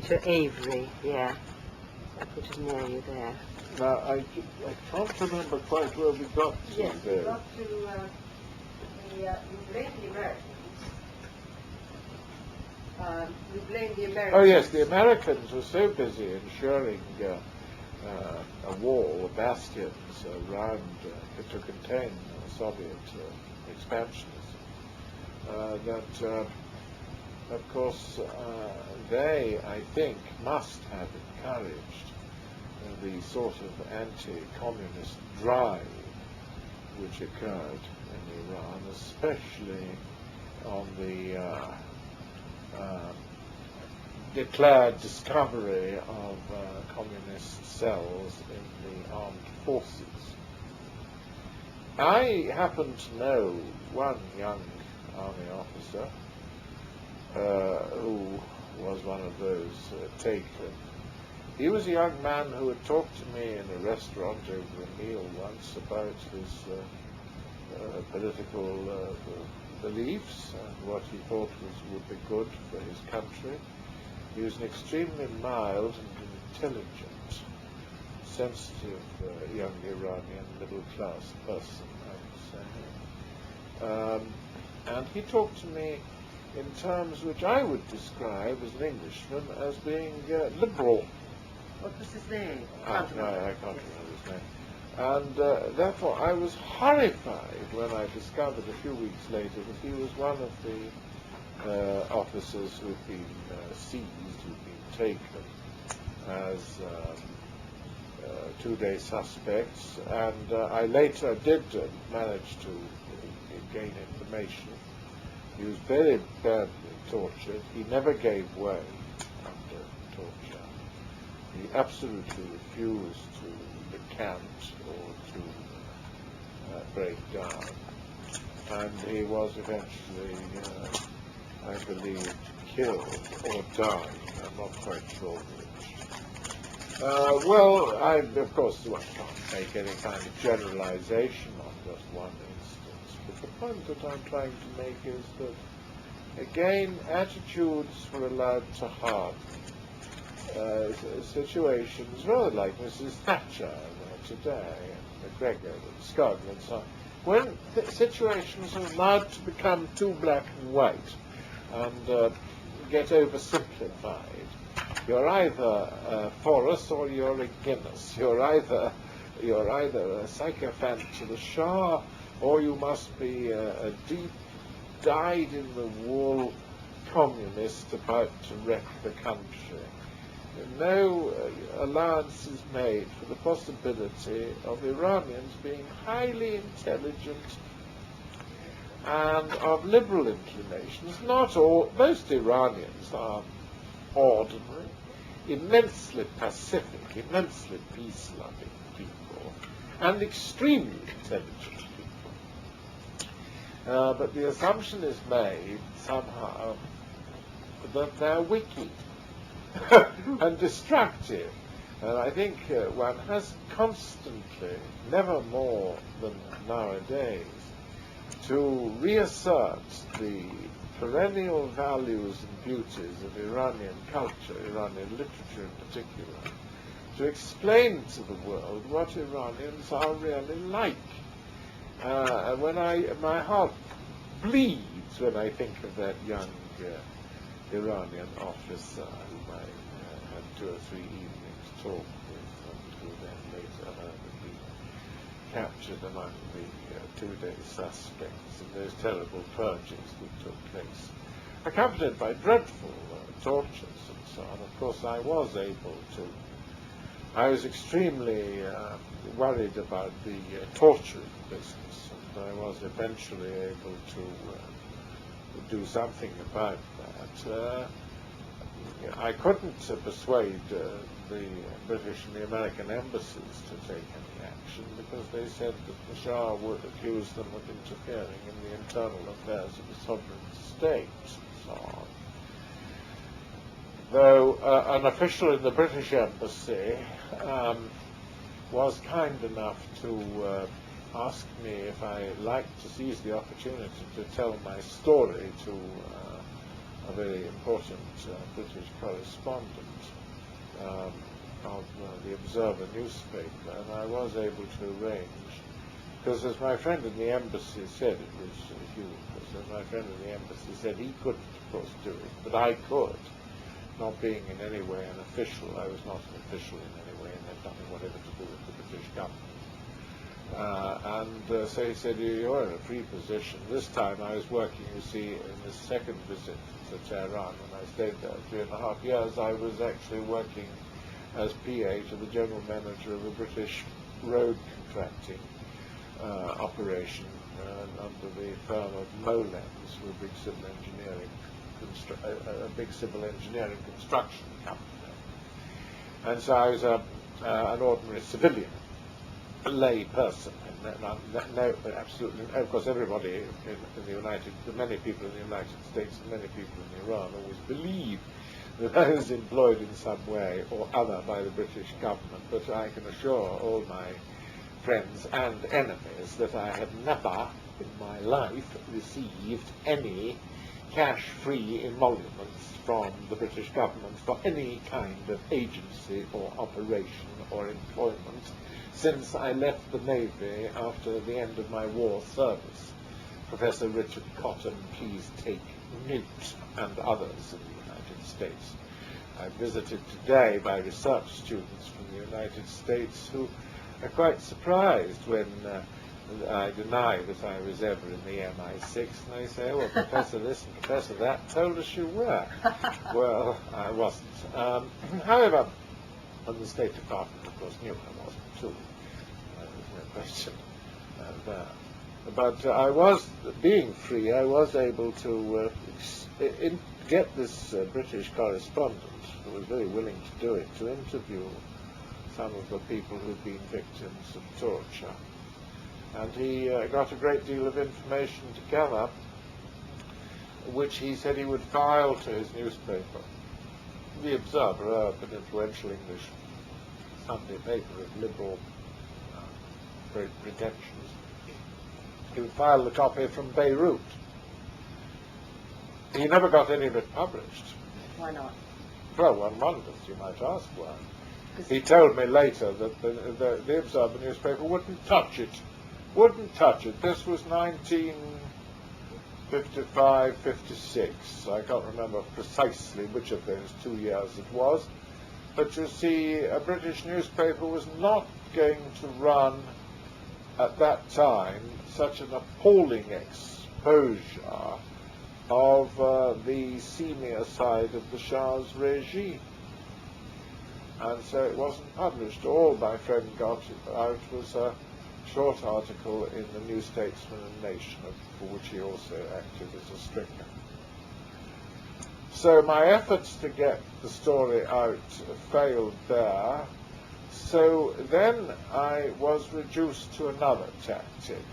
to Avery, yeah, which is near you there. Now, I can't remember quite where we got to Yes, we there. got to you blame the Americans. You blame the Americans. Oh yes, the Americans were so busy ensuring a wall, bastions around to contain Soviet expansionism that, of course, they, I think, must have encouraged the sort of anti-communist drive which occurred in Iran, especially on the declared discovery of communist cells in the armed forces. I happen to know one young army officer who was one of those taken. He was a young man who had talked to me in a restaurant over a meal once about his political beliefs and what he thought would be good for his country. He was an extremely mild and intelligent, sensitive young Iranian middle-class person, I would say. And he talked to me in terms which I would describe as an Englishman as being liberal. What was his name? No, I can't remember his name. And therefore I was horrified when I discovered a few weeks later that he was one of the officers who had been seized, who had been taken as two-day suspects. And I later did manage to gain information. He was very badly tortured. He never gave way under torture. He absolutely refused to recant or to break down. And he was eventually, I believe, killed or died. I'm not quite sure which. Well, of course, one can't make any kind of generalization on just one instance. But the point that I'm trying to make is that, again, attitudes were allowed to harden. Situations rather like Mrs. Thatcher today, and McGregor and Scott and so on, when situations are allowed to become too black and white and get oversimplified, you're either for us or you're against. You're either a sycophant to the Shah, or you must be a deep, dyed-in-the-wool communist about to wreck the country. No allowance is made for the possibility of Iranians being highly intelligent and of liberal inclinations. Not all, most Iranians are ordinary, immensely pacific, immensely peace-loving people, and extremely intelligent people. But the assumption is made somehow that they're wicked and destructive. And I think one has constantly, never more than nowadays, to reassert the perennial values and beauties of Iranian culture, Iranian literature in particular, to explain to the world what Iranians are really like. And my heart bleeds when I think of that young Iranian officer whom I had 2 or 3 evenings talk with, and who then later heard had been captured among the 2-day suspects in those terrible purges that took place, accompanied by dreadful tortures and so on. Of course, I was extremely worried about the torturing business, and I was eventually able to do something about that. I couldn't persuade the British and the American embassies to take any action because they said that the Shah would accuse them of interfering in the internal affairs of the sovereign states and so on. Though an official in the British embassy was kind enough to asked me if I liked to seize the opportunity to tell my story to a very important British correspondent of the Observer newspaper, and I was able to arrange, because as my friend in the embassy said, it was Hugh, because as my friend in the embassy said, he couldn't, of course, do it, but I could, not being in any way an official. I was not an official in any way, and had nothing whatever to do with the British government. So he said, you're in a free position. This time I was working, you see, in the second visit to Tehran, when I stayed there 3.5 years, I was actually working as PA to the general manager of a British road contracting operation under the firm of Molens, who a big civil engineering construction company. And so I was an ordinary civilian, a lay person. No, absolutely. Of course, everybody in the United, many people in the United States and many people in Iran always believe that I was employed in some way or other by the British government, but I can assure all my friends and enemies that I have never in my life received any cash-free emoluments from the British government for any kind of agency or operation or employment since I left the Navy after the end of my war service. Professor Richard Cotton, please take note, and others in the United States. I'm visited today by research students from the United States who are quite surprised when I deny that I was ever in the MI6, and they say, well, Professor this and Professor that told us you were. Well, I wasn't. However, and the State Department, of course, knew I wasn't too. There's no question there. But I was, being free, I was able to get this British correspondent, who was very willing to do it, to interview some of the people who'd been victims of torture. And he got a great deal of information together, which he said he would file to his newspaper, The Observer, an influential English Sunday paper of liberal pretensions. He would file the copy from Beirut. He never got any of it published. Why not? Well, one wonders, you might ask why. He told me later that the Observer newspaper wouldn't touch it. Wouldn't touch it. This was 1955, 56. I can't remember precisely which of those 2 years it was. But you see, a British newspaper was not going to run at that time such an appalling exposure of the senior side of the Shah's regime. And so it wasn't published. All my friend got out was a short article in the New Statesman and Nation, for which he also acted as a stringer. So my efforts to get the story out failed there. So then I was reduced to another tactic.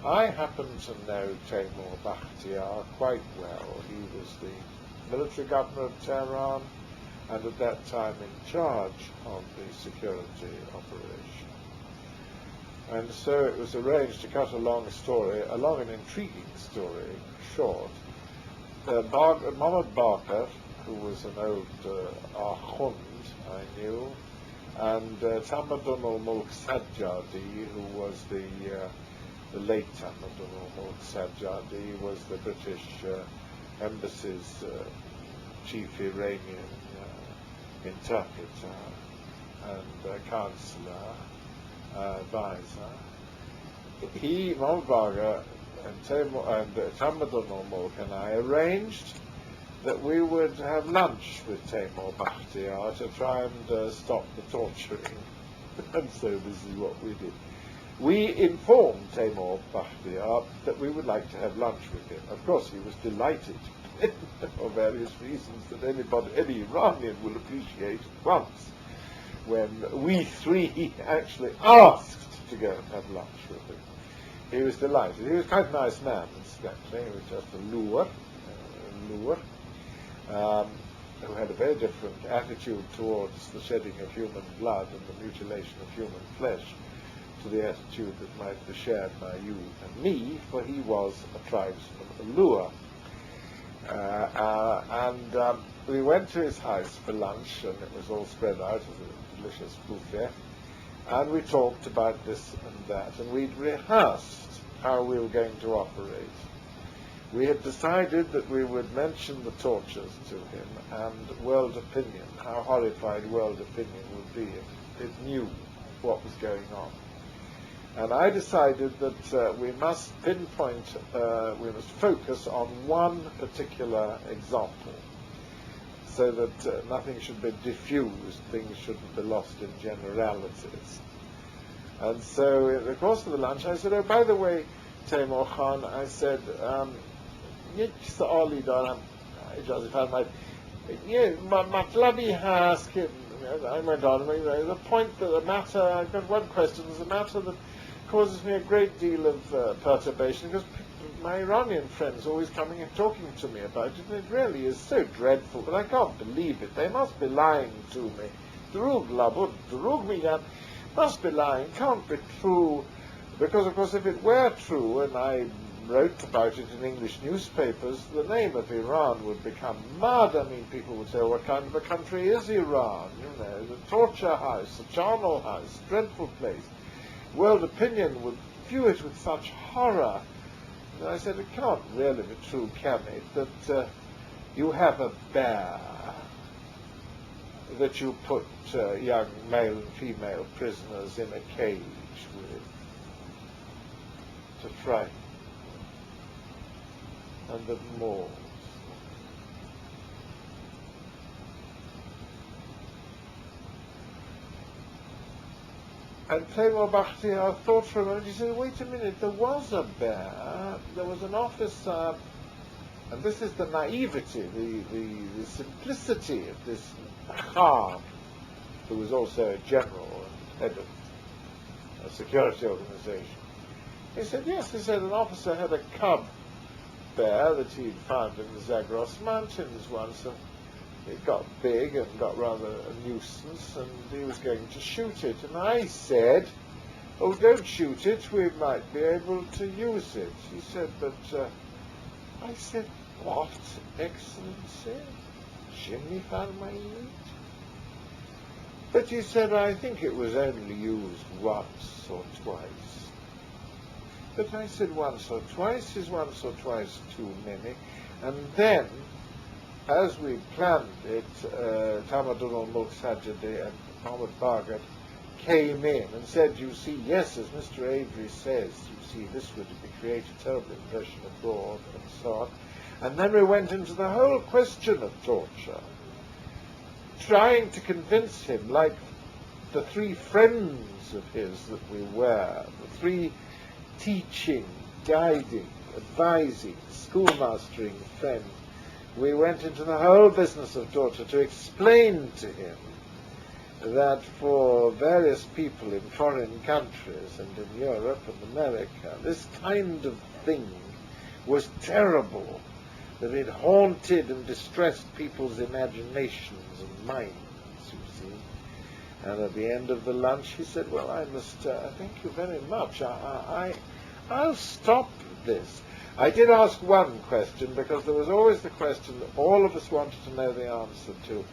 I happen to know Taimur Bakhtiar quite well. He was the military governor of Tehran and at that time in charge of the security operation. And so it was arranged, to cut a long and intriguing story short. Mohammed Barker, who was an old Ahund I knew, and Tamadun al-Mulk Sajjadi, who was the late Tamadun al-Mulk Sajjadi, was the British embassy's chief Iranian interpreter and counselor, advisor. Mohammed Barker and Tamadun al-Mulk and I arranged that we would have lunch with Taimur Bakhtiar to try and stop the torturing. And so this is what we did. We informed Taimur Bakhtiar that we would like to have lunch with him. Of course, he was delighted for various reasons that any Iranian will appreciate at once, when we three actually asked to go and have lunch with him. He was delighted. He was quite a nice man, incidentally. He was just a lure, who had a very different attitude towards the shedding of human blood and the mutilation of human flesh to the attitude that might be shared by you and me, for he was a tribesman, a lure. And we went to his house for lunch, and it was all spread out as a delicious buffet. And we talked about this and that, and we'd rehearsed how we were going to operate. We had decided that we would mention the tortures to him and world opinion, how horrified world opinion would be if it knew what was going on. And I decided that we must pinpoint, we must focus on one particular example, so that nothing should be diffused, things shouldn't be lost in generalities. And so in the course of the lunch I said, oh, by the way, Taimur Khan, I said, یک سوالی دارم اجازه فرمایید. یه مطلبی هست که I went on, the point that the matter, I've got one question, there's a matter that causes me a great deal of perturbation, because my Iranian friends are always coming and talking to me about it, and it really is so dreadful, but I can't believe it. They must be lying to me. Drug labud, drug migan, must be lying, can't be true, because of course if it were true, and I wrote about it in English newspapers, the name of Iran would become mad. I mean, people would say, oh, what kind of a country is Iran? You know, the torture house, the charnel house, dreadful place. World opinion would view it with such horror. And I said, it can't really be true, can it, that you have a bear that you put young male and female prisoners in a cage with to frighten and the Moors. And Taimur Bakhtiar thought for a moment. He said, wait a minute, there was a bear, there was an officer, and this is the naivety, the simplicity of this Khan, who was also a general and head of a security organization. He said, yes, he said, an officer had a cub bear that he'd found in the Zagros Mountains once, and it got big and got rather a nuisance, and he was going to shoot it. And I said, oh, don't shoot it, we might be able to use it. He said, but I said, what, Excellency? Shimmy farmayit? But he said, I think it was only used once or twice. But I said, once or twice is once or twice too many. And then, as we planned it, Tamadun al-Mulk Sajadi and Mohammed Bargat came in and said, you see, yes, as Mr. Avery says, you see, this would create a terrible impression abroad, and so on. And then we went into the whole question of torture, trying to convince him, like the three friends of his that we were, the three teaching, guiding, advising, schoolmastering friends. We went into the whole business of torture to explain to him that for various people in foreign countries and in Europe and America, this kind of thing was terrible, that it haunted and distressed people's imaginations and minds, you see. And at the end of the lunch he said, well, I must thank you very much. I'll stop this. I did ask one question, because there was always the question that all of us wanted to know the answer to.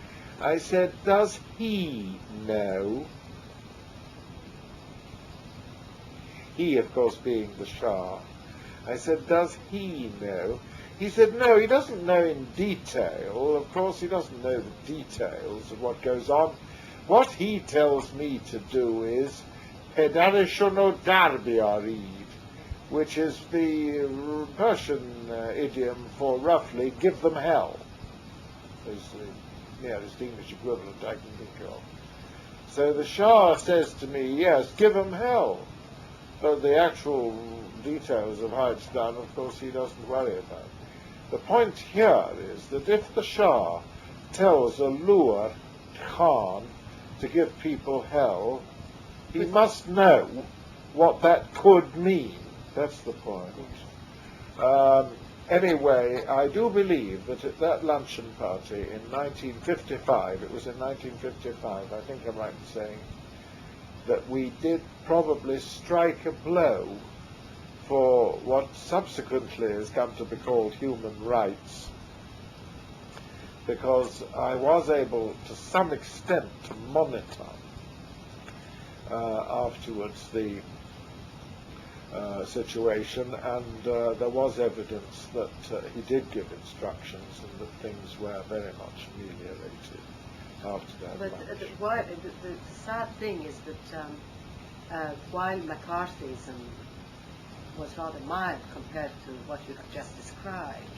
I said, does he know? He, of course, being the Shah. I said, does he know? He said, no, he doesn't know in detail. Of course, he doesn't know the details of what goes on. What he tells me to do is pedarishono darbiarid, which is the Persian idiom for roughly give them hell. Is the nearest English equivalent I can think of. So the Shah says to me, yes, give them hell. But the actual details of how it's done, of course, he doesn't worry about. The point here is that if the Shah tells a Lur Khan to give people hell, he must know what that could mean. That's the point. Anyway, I do believe that at that luncheon party in 1955, it was in 1955, I think I'm right in saying, that we did probably strike a blow for what subsequently has come to be called human rights. because I was able to some extent to monitor afterwards the situation, and there was evidence that he did give instructions and that things were very much ameliorated after that. But the sad thing is that while McCarthyism was rather mild compared to what you have just described,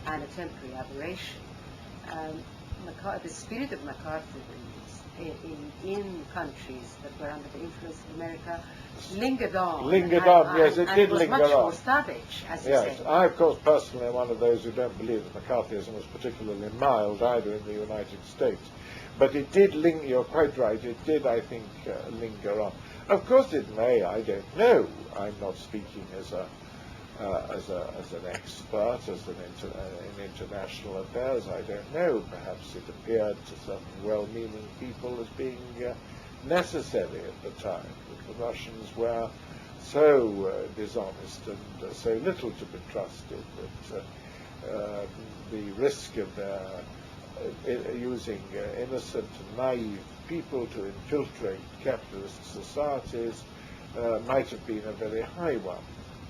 and a temporary aberration, the spirit of McCarthyism in countries that were under the influence of America lingered on. Yes, it did linger on. And was much more savage, as you say. Yes, I, of course, personally am one of those who don't believe that McCarthyism was particularly mild either in the United States. But it did linger, you're quite right, it did, I think, linger on. Of course it may, I don't know. I'm not speaking as an expert, in international affairs. I don't know. Perhaps it appeared to certain well-meaning people as being necessary at the time, that the Russians were so dishonest and so little to be trusted that the risk of using innocent and naive people to infiltrate capitalist societies might have been a very high one.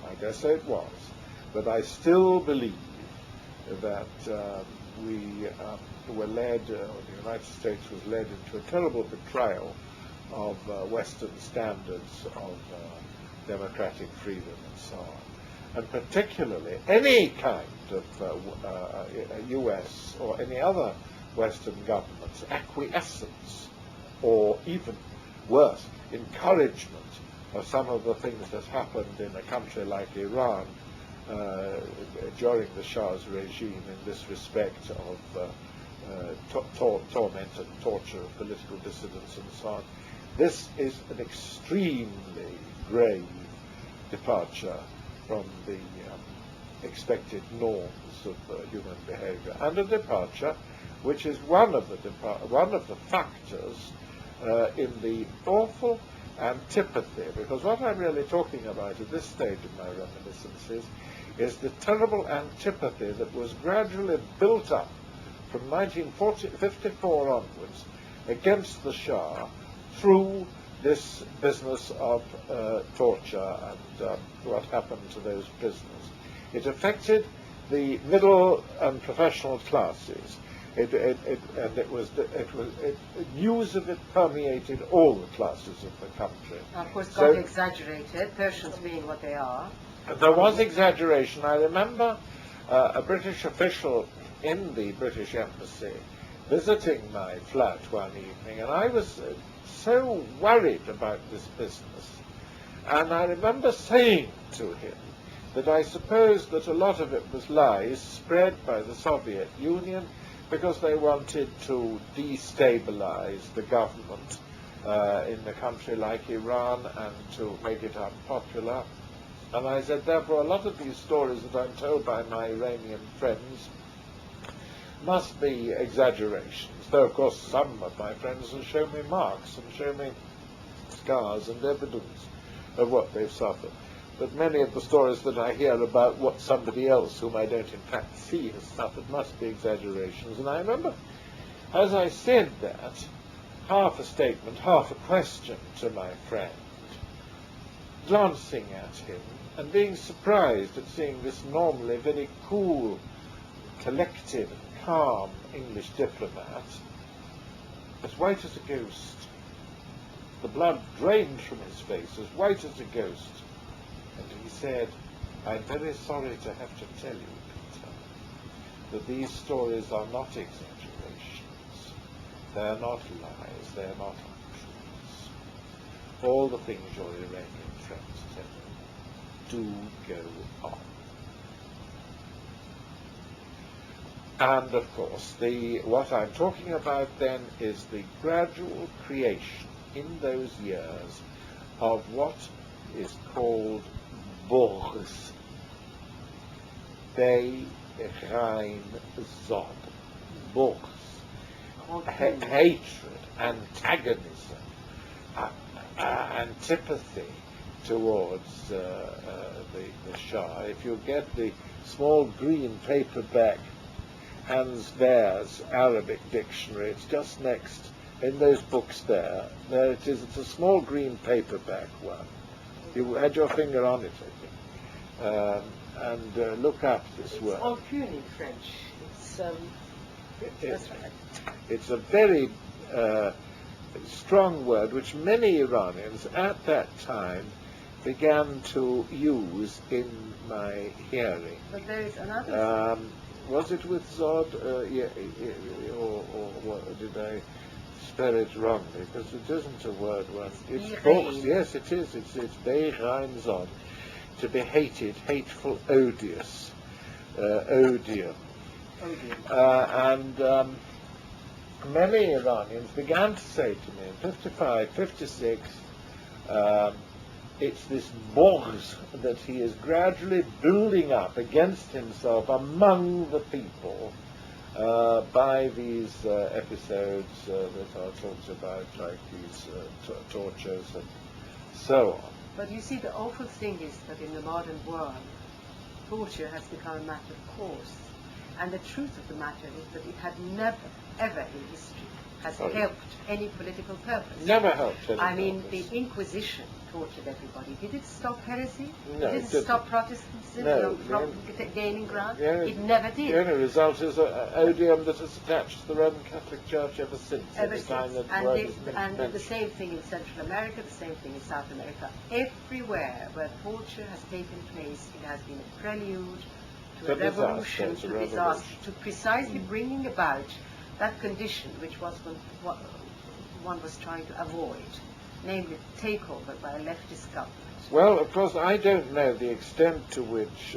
I guess it was, but I still believe that we were led, or the United States was led into a terrible betrayal of Western standards of democratic freedom and so on. And particularly any kind of US or any other Western government's acquiescence, or even worse, encouragement of some of the things that happened in a country like Iran during the Shah's regime in this respect of torment and torture of political dissidents and so on. This is an extremely grave departure from the expected norms of human behavior, and a departure which is one of the factors in the awful antipathy, because what I'm really talking about at this stage of my reminiscences is the terrible antipathy that was gradually built up from 1954 onwards against the Shah through this business of torture and what happened to those prisoners. It affected the middle and professional classes. News of it permeated all the classes of the country. Of course, got exaggerated, Persians being what they are. There was exaggeration. I remember a British official in the British embassy visiting my flat one evening, and I was so worried about this business. And I remember saying to him that I supposed that a lot of it was lies spread by the Soviet Union because they wanted to destabilize the government in a country like Iran and to make it unpopular. And I said, therefore, a lot of these stories that I'm told by my Iranian friends must be exaggerations. Though, of course, some of my friends have shown me marks and shown me scars and evidence of what they've suffered. But many of the stories that I hear about what somebody else, whom I don't in fact see, has suffered, must be exaggerations. And I remember, as I said that, half a statement, half a question to my friend, glancing at him and being surprised at seeing this normally very cool, collected, and calm English diplomat as white as a ghost. The blood drained from his face, as white as a ghost. And he said, I'm very sorry to have to tell you, Peter, that these stories are not exaggerations. They are not lies. They are not untruths. All the things your Iranian friends tell you do go on. And, of course, what I'm talking about then is the gradual creation in those years of what is called Boghz, Rein, Zod, Boghz, hatred, antagonism, antipathy towards the Shah. If you get the small green paperback Hans Wehr's Arabic dictionary. It's just next, in those books there. There it is. It's a small green paperback one. You had your finger on it, I think. And look up this word. It's all purely in French. That's right. It's a very strong word which many Iranians at that time began to use in my hearing. But there is another. Was it with Zod? Or what, did I spell it wrongly? Because it isn't a word. It's books. Yes, it is. It's Beirain Zod. To be hated, hateful, odious, odium. And many Iranians began to say to me in 55, 56, it's this boghz that he is gradually building up against himself among the people by these episodes that are talked about, like these tortures and so on. But you see, the awful thing is that in the modern world, torture has become a matter of course. And the truth of the matter is that it had never, ever in history has helped any political purpose. Never helped any I mean, purpose. the Inquisition tortured everybody. Did it stop heresy? No, did it stop Protestantism from gaining ground? It never did. The only result is odium that has attached to the Roman Catholic Church ever since. Ever since. And the the same thing in Central America, the same thing in South America. Everywhere where torture has taken place, it has been a prelude to a revolution, to disaster, to precisely bringing about that condition which was what one was trying to avoid, namely takeover by a leftist government. Well, of course, I don't know the extent to which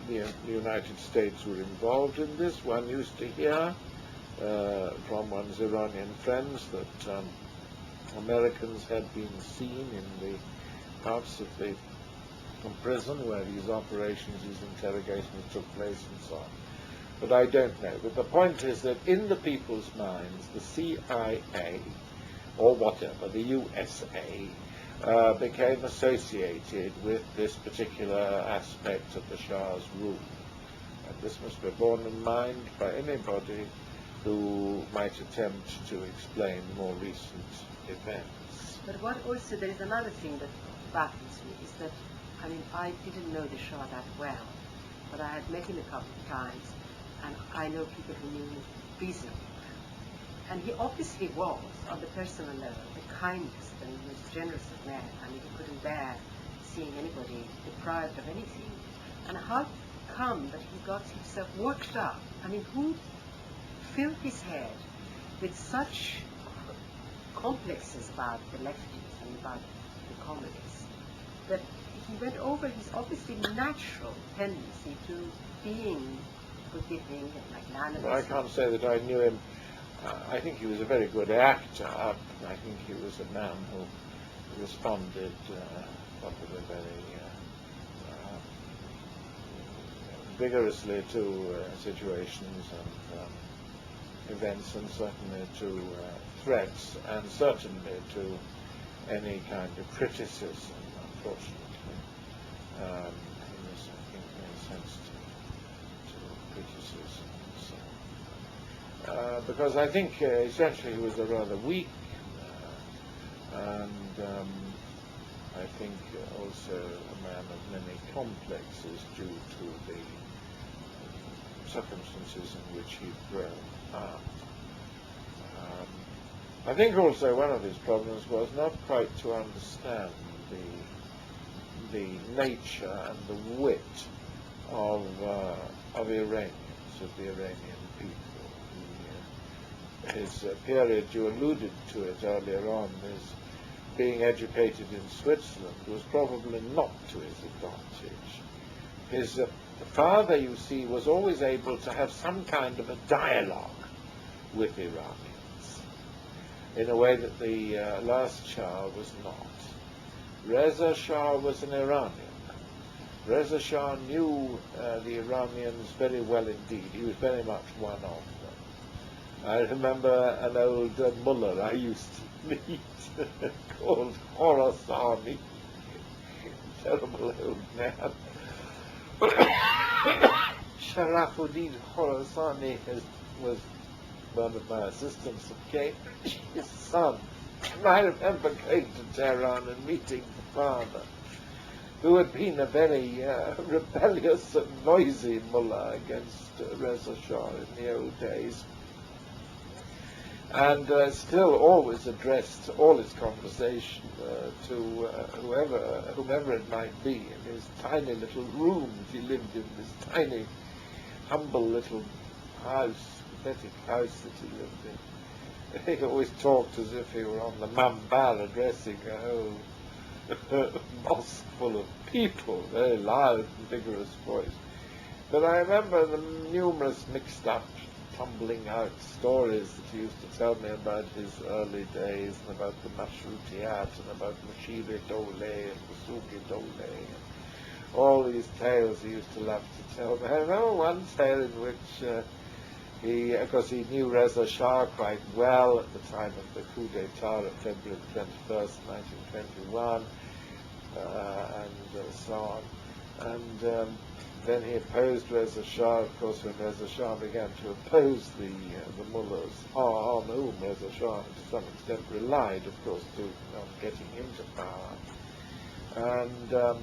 the United States were involved in this. One used to hear from one's Iranian friends that Americans had been seen in the parts of the prison where these operations, these interrogations took place and so on. But I don't know. But the point is that in the people's minds, the CIA, or whatever, the USA, became associated with this particular aspect of the Shah's rule. And this must be borne in mind by anybody who might attempt to explain more recent events. But what also, there is another thing that baffles me, is that, I mean, I didn't know the Shah that well, but I had met him a couple of times, and I know people who knew him reasonably. And he obviously was, on the personal level, the kindest and most generous of men. I mean, he couldn't bear seeing anybody deprived of anything. And how come that he got himself worked up? I mean, who filled his head with such complexes about the lefties and about the communists that he went over his obviously natural tendency to being forgiving and magnanimous? Well, I can't say that I knew him. I think he was a very good actor. I think he was a man who responded probably very vigorously to situations and events, and certainly to threats, and certainly to any kind of criticism, unfortunately. He was, I think, very sensitive to criticism. Because I think essentially he was a rather weak and I think also a man of many complexes due to the circumstances in which he'd grown up. I think also one of his problems was not quite to understand the nature and the wit of Iranians, of the Iranian people. His period, you alluded to it earlier on, his being educated in Switzerland was probably not to his advantage. His father, you see, was always able to have some kind of a dialogue with Iranians in a way that the last Shah was not. Reza Shah was an Iranian. Reza Shah knew the Iranians very well indeed. He was very much one of them. I remember an old mullah I used to meet called Khorasani, terrible old man. Sharafuddin Khorasani was one of my assistants at Cambridge, his son. And I remember going to Tehran and meeting the father, who had been a very rebellious and noisy mullah against Reza Shah in the old days, and still always addressed all his conversation to whomever it might be, in his tiny little rooms. He lived in this tiny, humble little house, pathetic house that he lived in. He always talked as if he were on the Mambar addressing a whole mosque full of people, very loud and vigorous voice. But I remember the numerous mixed up, tumbling out stories that he used to tell me about his early days, and about the Mashrutiyat, and about Mushir Dole and Musuki Dole, and all these tales he used to love to tell me. I remember one tale in which because he knew Reza Shah quite well at the time of the coup d'etat of February 21st, 1921, and so on. And then he opposed Reza Shah, of course, when Reza Shah began to oppose the mullahs, on whom Reza Shah to some extent relied, of course, on getting into power. And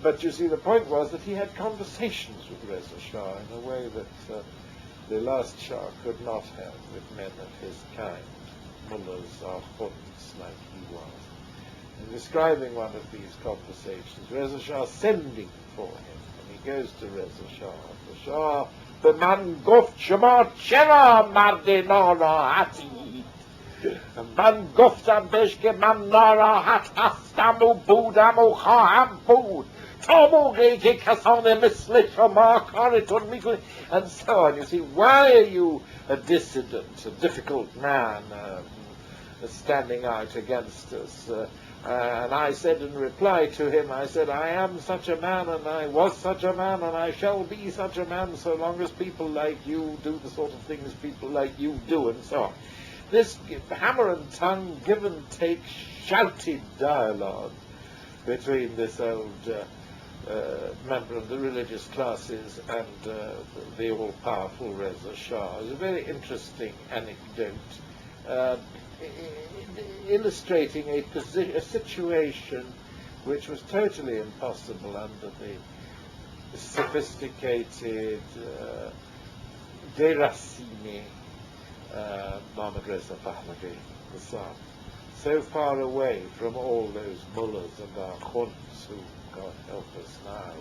but you see, the point was that he had conversations with Reza Shah in a way that the last Shah could not have with men of his kind, mullahs or khunds like he was. In describing one of these conversations, Reza Shah sending for him, and he goes to Reza Shah, the Shah, به من گفت شما چرا مرد ناراحتید؟ من گفتم بهش که من ناراحت هستم و بودم و خواهم بود تا موقعی که کسان مثل شما کارتون میکنید. And so on. You see, why are you a dissident, a difficult man, standing out against us? And I said in reply to him, I said, I am such a man, and I was such a man, and I shall be such a man so long as people like you do the sort of things people like you do, and so on. This hammer and tongue, give and take, shouted dialogue between this old member of the religious classes and the all-powerful Reza Shah is a very interesting anecdote, illustrating a situation which was totally impossible under the sophisticated, déraciné Mohammad Reza Pahlavi, the son, so far away from all those mullahs and our khunds who, God help us now,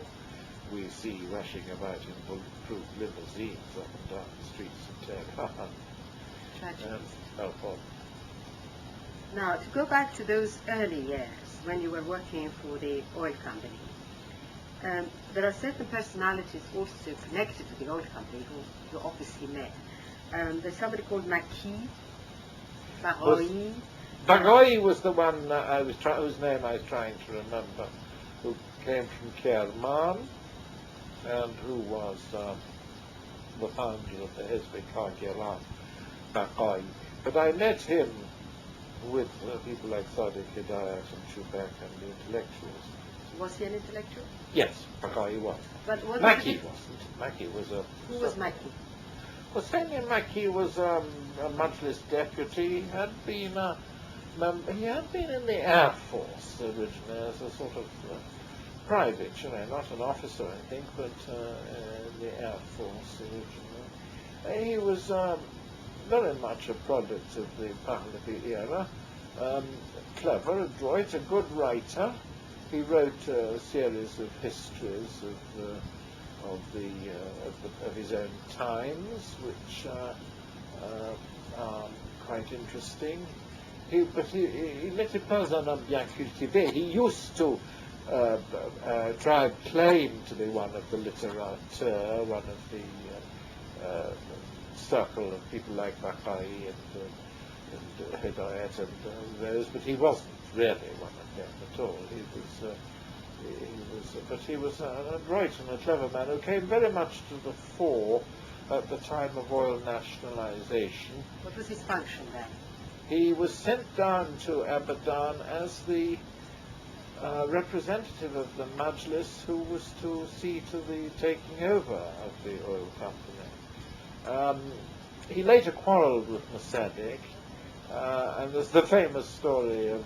we see rushing about in bulletproof limousines up and down the streets of Tehran. Tragic. Now, to go back to those early years when you were working for the oil company, there are certain personalities also connected to the oil company who you obviously met. There's somebody called Maki, Baghoi. Baghoi was the one whose name I was trying to remember, who came from Kerman and who was the founder of the Hizb Kargiran, Baghoi. But I met him with people like صادق, Hedayet and Chوbek and the intellectuals. Was he an intellectual? Yes, Mackay was. But what Mackey wasn't. Mackey was a... Who was Mackey? Well, Samuel Mackey was a Majlis deputy. He had been in the Air Force originally as a sort of private, not an officer, I think, but in the Air Force originally. He was very much a product of the Pahlavi era. Clever, adroit, a good writer. He wrote a series of histories of his own times, which are quite interesting. Il n'était pas un homme bien cultivé. He used to try and claim to be one of the littérateurs, one of the circle of people like Bakai and Hidayat and those, but he wasn't really one of them at all. But he was an adroit and a clever man who came very much to the fore at the time of oil nationalization. What was his function then? He was sent down to Abadan as the representative of the Majlis who was to see to the taking over of the oil company. He later quarrelled with Mossadegh, and there's the famous story of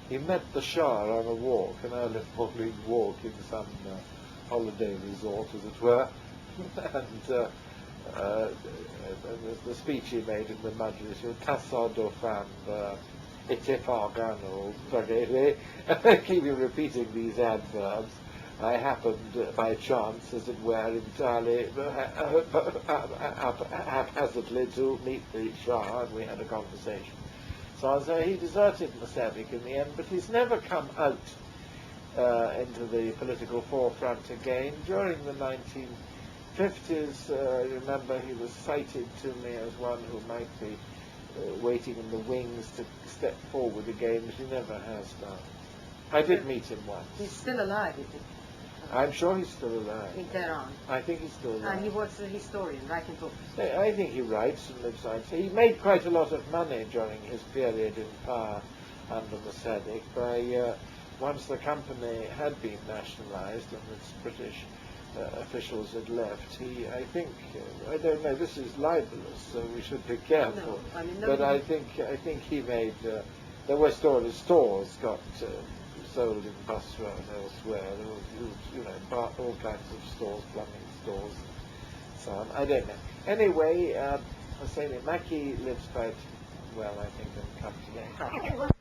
he met the Shah on a walk, an early morning walk in some holiday resort, as it were, and the speech he made in the Majlis, Tassadofan, Ittifaqan, or keeping repeating these adverbs. I happened, by chance, as it were, entirely haphazardly to meet the Shah, and we had a conversation. So he deserted Mossadegh in the end, but he's never come out into the political forefront again. During the 1950s, remember he was cited to me as one who might be waiting in the wings to step forward again, but he never has done. I did meet him once. He's still alive, is he? I'm sure he's still alive. In Tehran. I think he's still alive. And he works as a historian, writing books. I think he writes and lives on. He made quite a lot of money during his period in power under Mossadegh by once the company had been nationalised and its British officials had left. I think, I don't know, this is libelous, so we should be careful. No, I mean, but I think he made, there were stores got sold in Basra and elsewhere. There was huge, all kinds of stores, plumbing stores, and so on. I don't know. Anyway, Hosseini Maki lives quite well, I think, and comfortably.